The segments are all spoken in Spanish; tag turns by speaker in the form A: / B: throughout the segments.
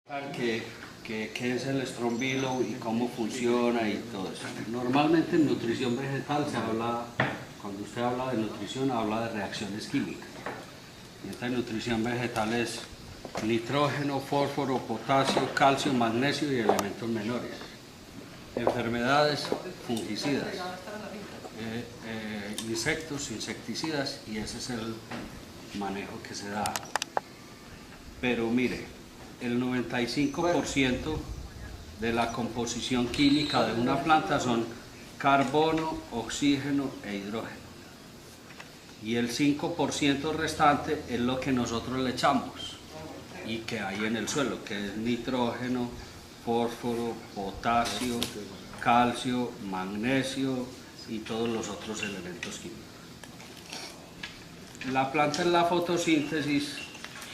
A: ¿Qué es el Strong y cómo funciona y todo eso? Normalmente en nutrición vegetal se habla, cuando usted habla de nutrición, habla de reacciones químicas. Y esta nutrición vegetal es nitrógeno, fósforo, potasio, calcio, magnesio y elementos menores. Enfermedades, fungicidas, insectos, insecticidas, y ese es el manejo que se da. Pero mire, el 95% de la composición química de una planta son carbono, oxígeno e hidrógeno. Y el 5% restante es lo que nosotros le echamos y que hay en el suelo, que es nitrógeno, fósforo, potasio, calcio, magnesio y todos los otros elementos químicos. La planta en la fotosíntesis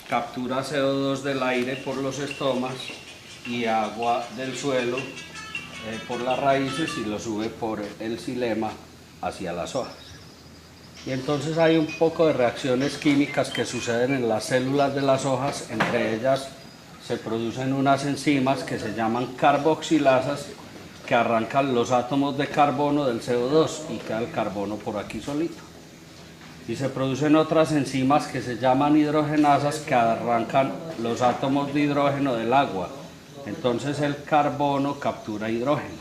A: captura CO2 del aire por los estomas y agua del suelo por las raíces y lo sube por el xilema hacia las hojas. Y entonces hay un poco de reacciones químicas que suceden en las células de las hojas, entre ellas se producen unas enzimas que se llaman carboxilasas que arrancan los átomos de carbono del CO2 y queda el carbono por aquí solito. Y se producen otras enzimas que se llaman hidrogenasas que arrancan los átomos de hidrógeno del agua. Entonces el carbono captura hidrógeno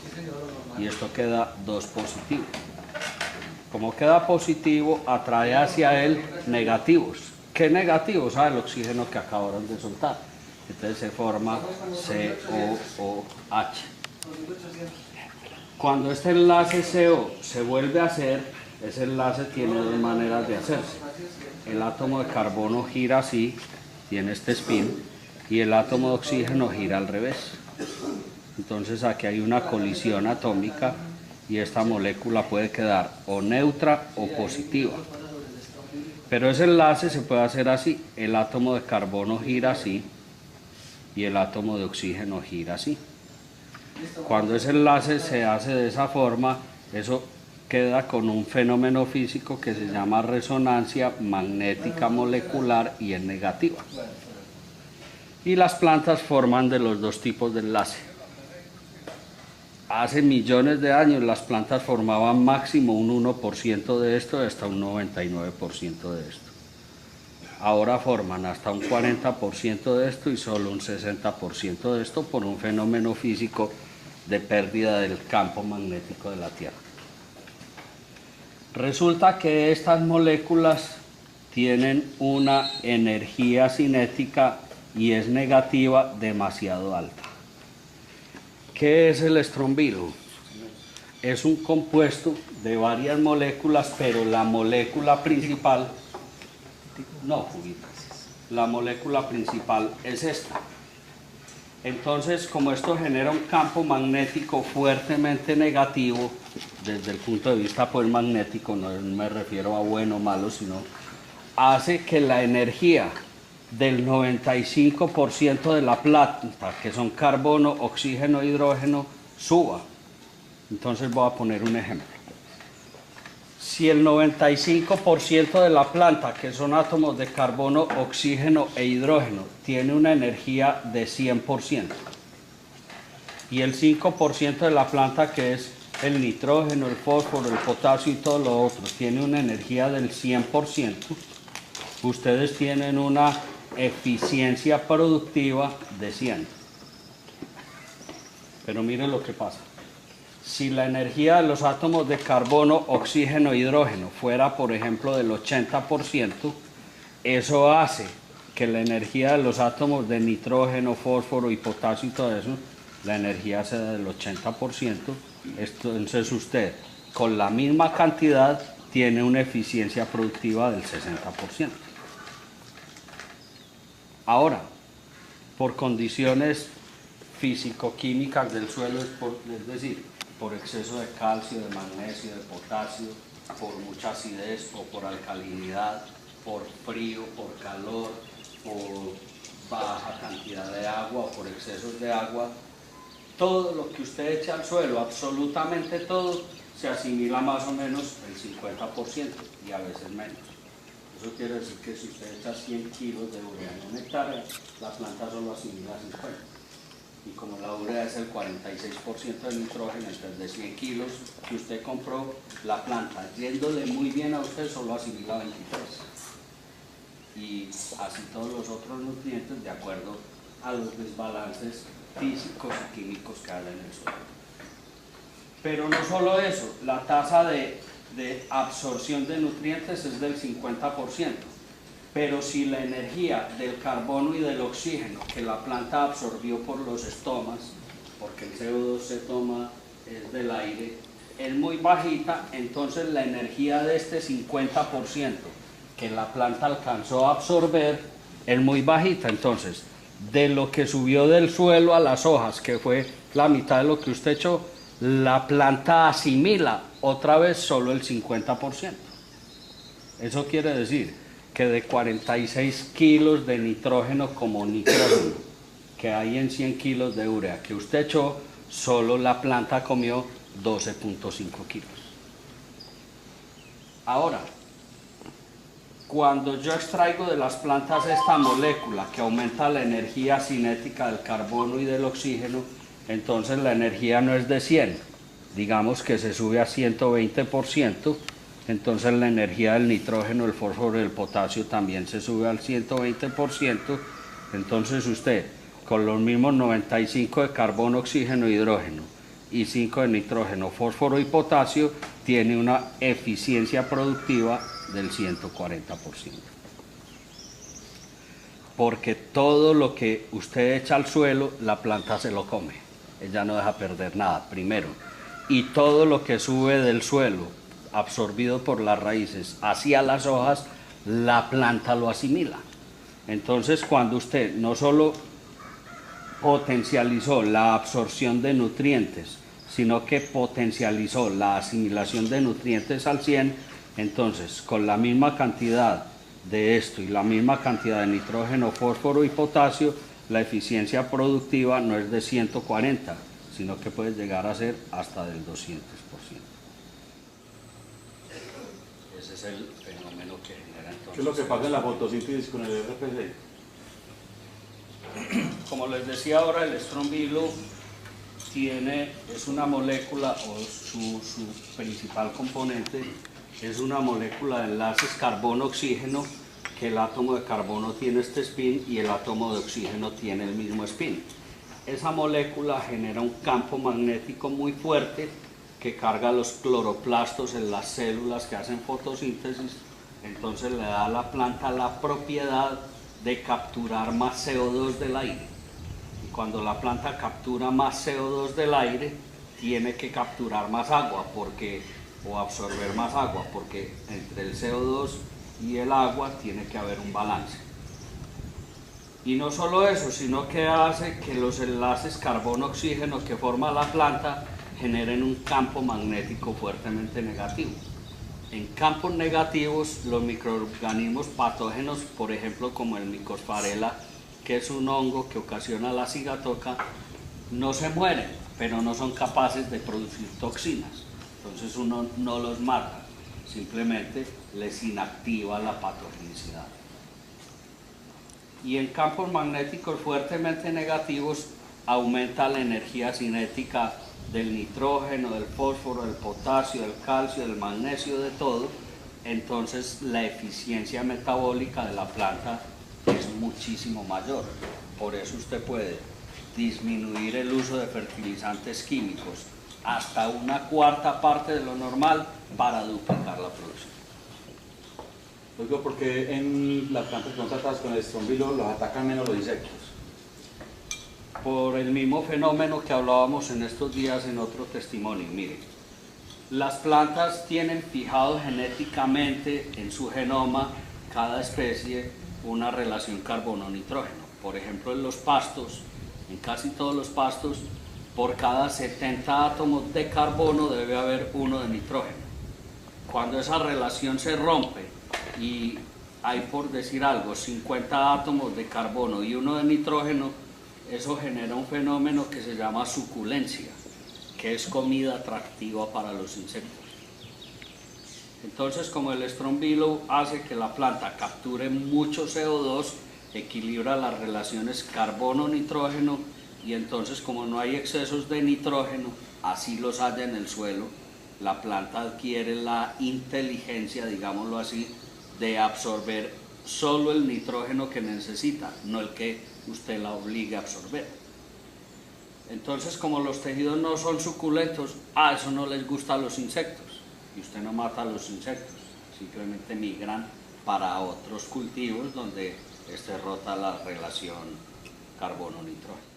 A: y esto queda 2 positivo. Como queda positivo, atrae hacia él negativos. ¿Qué negativos? El oxígeno que acabaron de soltar. Entonces se forma COOH. Cuando este enlace CO se vuelve a hacer, ese enlace tiene 2 maneras de hacerse. El átomo de carbono gira así, tiene este spin, y el átomo de oxígeno gira al revés. Entonces aquí hay una colisión atómica y esta molécula puede quedar o neutra o positiva. Pero ese enlace se puede hacer así, el átomo de carbono gira así y el átomo de oxígeno gira así. Cuando ese enlace se hace de esa forma, eso queda con un fenómeno físico que se llama resonancia magnética molecular y es negativa. Y las plantas forman de los 2 tipos de enlace. Hace millones de años las plantas formaban máximo un 1% de esto hasta un 99% de esto. Ahora forman hasta un 40% de esto y solo un 60% de esto por un fenómeno físico de pérdida del campo magnético de la Tierra. Resulta que estas moléculas tienen una energía cinética y es negativa demasiado alta. ¿Qué es el estrombilo? Es un compuesto de varias moléculas, pero la molécula principal, la molécula principal es esta. Entonces, como esto genera un campo magnético fuertemente negativo, desde el punto de vista pues, magnético, no me refiero a bueno o malo, sino hace que la energía del 95% de la planta, que son carbono, oxígeno e hidrógeno, suba. Entonces voy a poner un ejemplo. Si el 95% de la planta, que son átomos de carbono, oxígeno e hidrógeno, tiene una energía de 100%, y el 5% de la planta, que es el nitrógeno, el fósforo, el potasio y todo lo otro, tiene una energía del 100%, ustedes tienen una eficiencia productiva de 100. Pero miren lo que pasa. Si la energía de los átomos de carbono, oxígeno e hidrógeno fuera, por ejemplo, del 80%, eso hace que la energía de los átomos de nitrógeno, fósforo y potasio y todo eso, la energía sea del 80%, entonces usted con la misma cantidad tiene una eficiencia productiva del 60%. Ahora, por condiciones físico-químicas del suelo, es decir, por exceso de calcio, de magnesio, de potasio, por mucha acidez o por alcalinidad, por frío, por calor, por baja cantidad de agua o por excesos de agua, todo lo que usted echa al suelo, absolutamente todo, se asimila más o menos el 50% y a veces menos. Eso quiere decir que si usted echa 100 kilos de urea en una hectárea, la planta solo asimila 50. y como la urea es el 46% de nitrógeno, entonces de 100 kilos que usted compró, la planta, yéndole muy bien a usted, solo asimila 23. Y así todos los otros nutrientes de acuerdo a los desbalances físicos y químicos que hay en el suelo. Pero no solo eso, la tasa de absorción de nutrientes es del 50%. Pero si la energía del carbono y del oxígeno que la planta absorbió por los estomas, porque el CO2 se toma del aire, es muy bajita, entonces la energía de este 50% que la planta alcanzó a absorber es muy bajita. Entonces, de lo que subió del suelo a las hojas, que fue la mitad de lo que usted echó, la planta asimila otra vez solo el 50%. Eso quiere decir que de 46 kilos de nitrógeno como nitrógeno que hay en 100 kilos de urea que usted echó, solo la planta comió 12.5 kilos. Ahora, cuando yo extraigo de las plantas esta molécula que aumenta la energía cinética del carbono y del oxígeno, entonces la energía no es de 100, digamos que se sube a 120%, entonces la energía del nitrógeno, el fósforo y el potasio también se sube al 120%, entonces usted con los mismos 95 de carbono, oxígeno, hidrógeno y 5 de nitrógeno, fósforo y potasio, tiene una eficiencia productiva del 140%. Porque todo lo que usted echa al suelo, la planta se lo come, ella no deja perder nada, primero, y todo lo que sube del suelo, absorbido por las raíces hacia las hojas, la planta lo asimila. Entonces, cuando usted no solo potencializó la absorción de nutrientes, sino que potencializó la asimilación de nutrientes al 100, entonces con la misma cantidad de esto y la misma cantidad de nitrógeno, fósforo y potasio, la eficiencia productiva no es de 140, sino que puede llegar a ser hasta del 200%. Ese es el fenómeno que genera entonces.
B: ¿Qué es lo que pasa en la fotosíntesis con el RPC?
A: Como les decía ahora, el estrombilo es una molécula, o su principal componente es una molécula de enlaces carbono-oxígeno, que el átomo de carbono tiene este spin y el átomo de oxígeno tiene el mismo spin. Esa molécula genera un campo magnético muy fuerte que carga los cloroplastos en las células que hacen fotosíntesis, entonces le da a la planta la propiedad de capturar más CO2 del aire. Y cuando la planta captura más CO2 del aire, tiene que capturar más agua o absorber más agua, porque entre el CO2 y el agua tiene que haber un balance. Y no solo eso, sino que hace que los enlaces carbono-oxígeno que forma la planta generen un campo magnético fuertemente negativo. En campos negativos, los microorganismos patógenos, por ejemplo como el Mycopharela, que es un hongo que ocasiona la cigatoca, no se mueren, pero no son capaces de producir toxinas. Entonces uno no los mata, simplemente les inactiva la patogenicidad. Y en campos magnéticos fuertemente negativos aumenta la energía cinética del nitrógeno, del fósforo, del potasio, del calcio, del magnesio, de todo. Entonces la eficiencia metabólica de la planta es muchísimo mayor. Por eso usted puede disminuir el uso de fertilizantes químicos hasta una cuarta parte de lo normal para duplicar la producción.
B: Oigo, porque en las plantas que son tratadas con el estrombilo los atacan menos los insectos.
A: Por el mismo fenómeno que hablábamos en estos días en otro testimonio. Miren, las plantas tienen fijado genéticamente en su genoma, cada especie, una relación carbono-nitrógeno. Por ejemplo, en los pastos, en casi todos los pastos, por cada 70 átomos de carbono debe haber uno de nitrógeno. Cuando esa relación se rompe y hay, por decir algo, 50 átomos de carbono y uno de nitrógeno, eso genera un fenómeno que se llama suculencia, que es comida atractiva para los insectos. Entonces, como el estrombilo hace que la planta capture mucho CO2, equilibra las relaciones carbono-nitrógeno y entonces como no hay excesos de nitrógeno, así los haya en el suelo, la planta adquiere la inteligencia, digámoslo así, de absorber solo el nitrógeno que necesita, no el que usted la obligue a absorber. Entonces, como los tejidos no son suculentos, a eso no les gusta a los insectos, y usted no mata a los insectos, simplemente migran para otros cultivos donde rota la relación carbono-nitrógeno.